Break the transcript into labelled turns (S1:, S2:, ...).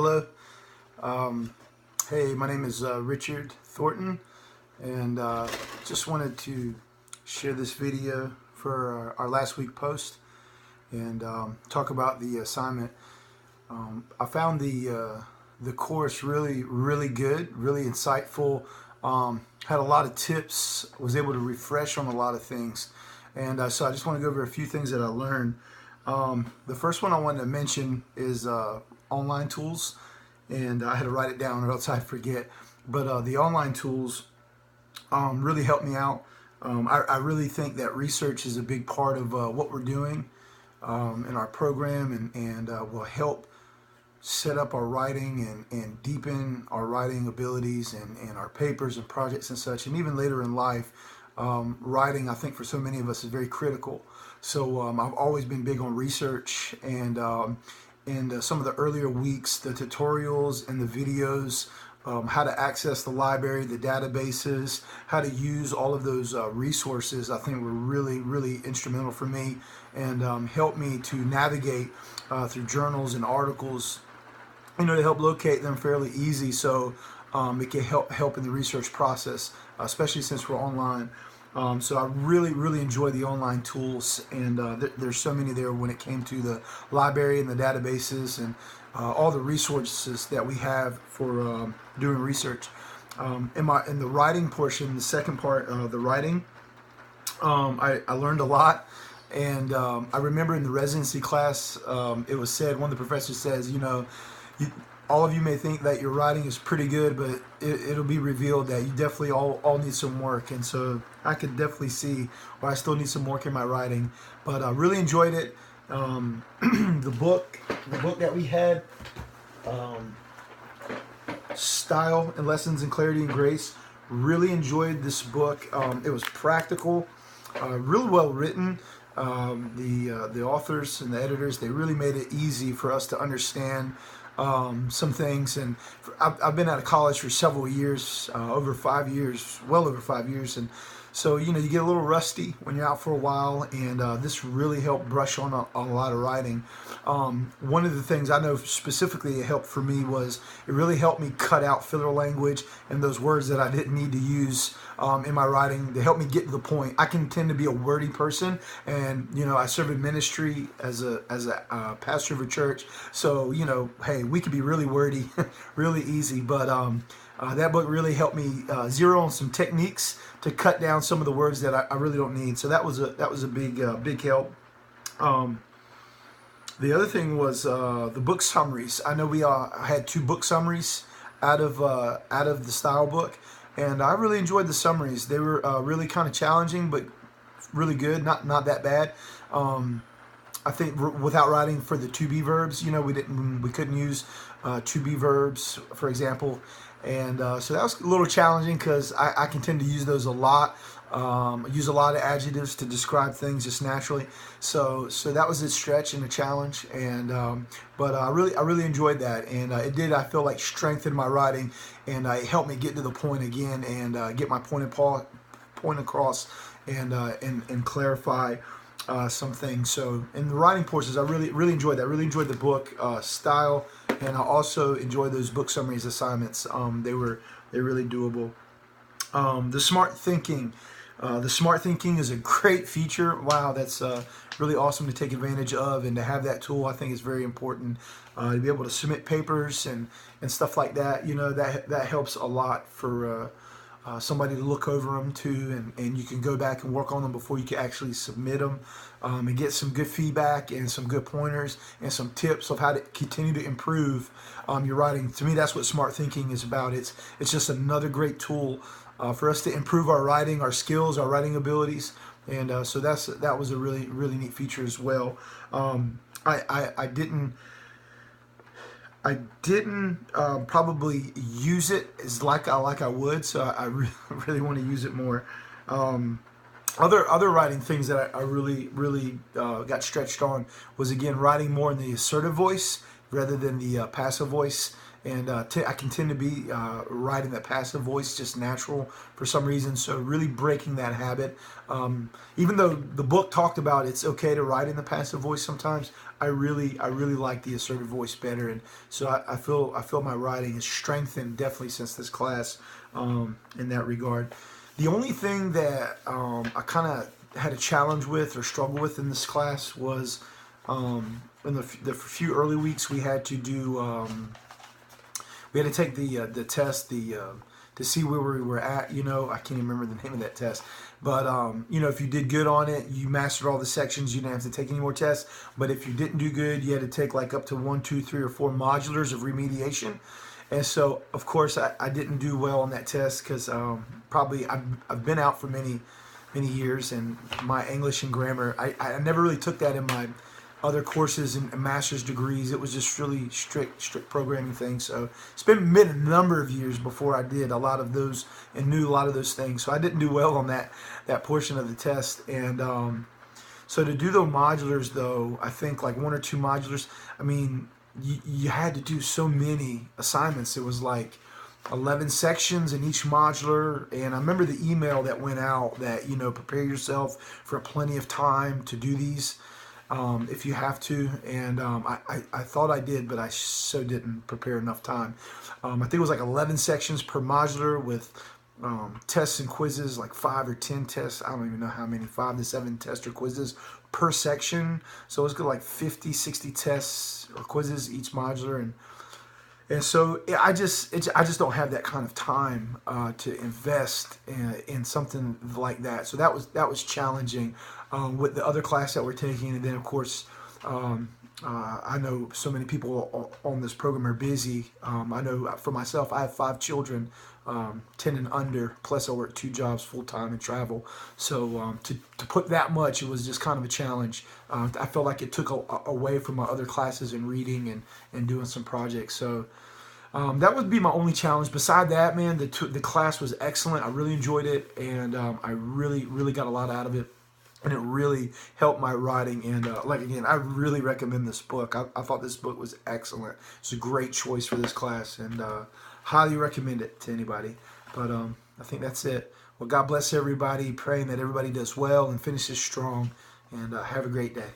S1: Hello. Um, hey, my name is Richard Thornton, and just wanted to share this video for our last week post and talk about the assignment. I found the course really good, really insightful. Had a lot of tips. Was able to refresh on a lot of things, and so I just want to go over a few things that I learned. The first one I wanted to mention is online tools, and I had to write it down or else I'd forget. But the online tools really helped me out. I really think that research is a big part of what we're doing in our program, and will help set up our writing and deepen our writing abilities and our papers and projects and such. And even later in life, writing, I think for so many of us, is very critical. So I've always been big on research, and in some of the earlier weeks, the tutorials and the videos, how to access the library, the databases, how to use all of those resources, I think were really instrumental for me, and helped me to navigate through journals and articles, to help locate them fairly easy, so it can help in the research process, especially since we're online. So I really enjoy the online tools, and there's so many there when it came to the library and the databases and all the resources that we have for doing research. In the writing portion, the second part of the writing, I learned a lot. And I remember in the residency class, it was said, one of the professors says, all of you may think that your writing is pretty good, but it'll be revealed that you definitely all need some work. And so I could definitely see why I still need some work in my writing. But I really enjoyed it. The book that we had, Style and Lessons in Clarity and Grace, really enjoyed this book. It was practical, really well written. The authors and the editors, they really made it easy for us to understand some things. And I've been out of college for several years, over 5 years, well over 5 years, and so you get a little rusty when you're out for a while, and this really helped brush on a lot of writing. One of the things I know specifically it helped for me was it really helped me cut out filler language and those words that I didn't need to use in my writing, to help me get to the point. I can tend to be a wordy person, and I serve in ministry as a pastor of a church, so hey, we could be really wordy really easy. But that book really helped me zero on some techniques to cut down some of the words that I really don't need. So that was a big help. The other thing was the book summaries. I know we had 2 book summaries out of the style book, and I really enjoyed the summaries. They were really kind of challenging, but really good. Not that bad. I think without writing for the to be verbs, we couldn't use to be verbs, for example, and so that was a little challenging because I can tend to use those a lot. I use a lot of adjectives to describe things just naturally, so that was a stretch and a challenge, and but I really enjoyed that, and it did, I feel like, strengthen my writing, and it helped me get to the point again, and get my point across, and clarify some things. So in the writing portions, I really enjoyed that. Really enjoyed the book style, and I also enjoyed those book summaries assignments. They're really doable. The smart thinking. The smart thinking is a great feature. Wow, that's really awesome to take advantage of, and to have that tool, I think, is very important to be able to submit papers and stuff like that. That helps a lot for somebody to look over them too, and you can go back and work on them before you can actually submit them, and get some good feedback and some good pointers and some tips of how to continue to improve your writing. To me, that's what smart thinking is about. It's just another great tool for us to improve our writing, our skills, our writing abilities, and so that was a really neat feature as well. I didn't probably use it as like I would, so I really want to use it more. Other writing things that I really got stretched on was, again, writing more in the assertive voice rather than the passive voice. And I can tend to be writing that passive voice just natural for some reason, so really breaking that habit. Even though the book talked about it's okay to write in the passive voice sometimes, I really like the assertive voice better, and so I feel my writing is strengthened definitely since this class in that regard. The only thing that I kind of had a challenge with or struggle with in this class was in the few early weeks we had to do we had to take the test to see where we were at. You know, I can't even remember the name of that test. But, you know, if you did good on it, you mastered all the sections, you didn't have to take any more tests. But if you didn't do good, you had to take like up to 1, 2, 3, or 4 modulars of remediation. And so, of course, I didn't do well on that test because probably I've been out for many years, and my English and grammar, I never really took that in my other courses and master's degrees. It was just really strict programming things. So it's been a number of years before I did a lot of those and knew a lot of those things. So I didn't do well on that portion of the test. And so to do the modulars, though, I think like 1 or 2 modulars, I mean, you had to do so many assignments. It was like 11 sections in each modular, and I remember the email that went out that, you know, prepare yourself for plenty of time to do these if you have to, and I thought I did, but I so didn't prepare enough time. I think it was like 11 sections per modular with tests and quizzes, like 5 or 10 tests. I don't even know how many, 5 to 7 tests or quizzes per section. So it's good, like 50, 60 tests or quizzes each modular, and so I just don't have that kind of time to invest in something like that. So that was challenging with the other class that we're taking, and then of course I know so many people on this program are busy. I know for myself, I have 5 children, 10 and under, plus I work 2 jobs full time and travel. So to put that much, it was just kind of a challenge. I felt like it took away from my other classes in reading and doing some projects. So that would be my only challenge. Beside that, man, the class was excellent. I really enjoyed it, and I really got a lot out of it. And it really helped my writing. And like, again, I really recommend this book. I thought this book was excellent. It's a great choice for this class, and highly recommend it to anybody. But I think that's it. Well, God bless everybody. Praying that everybody does well and finishes strong. And have a great day.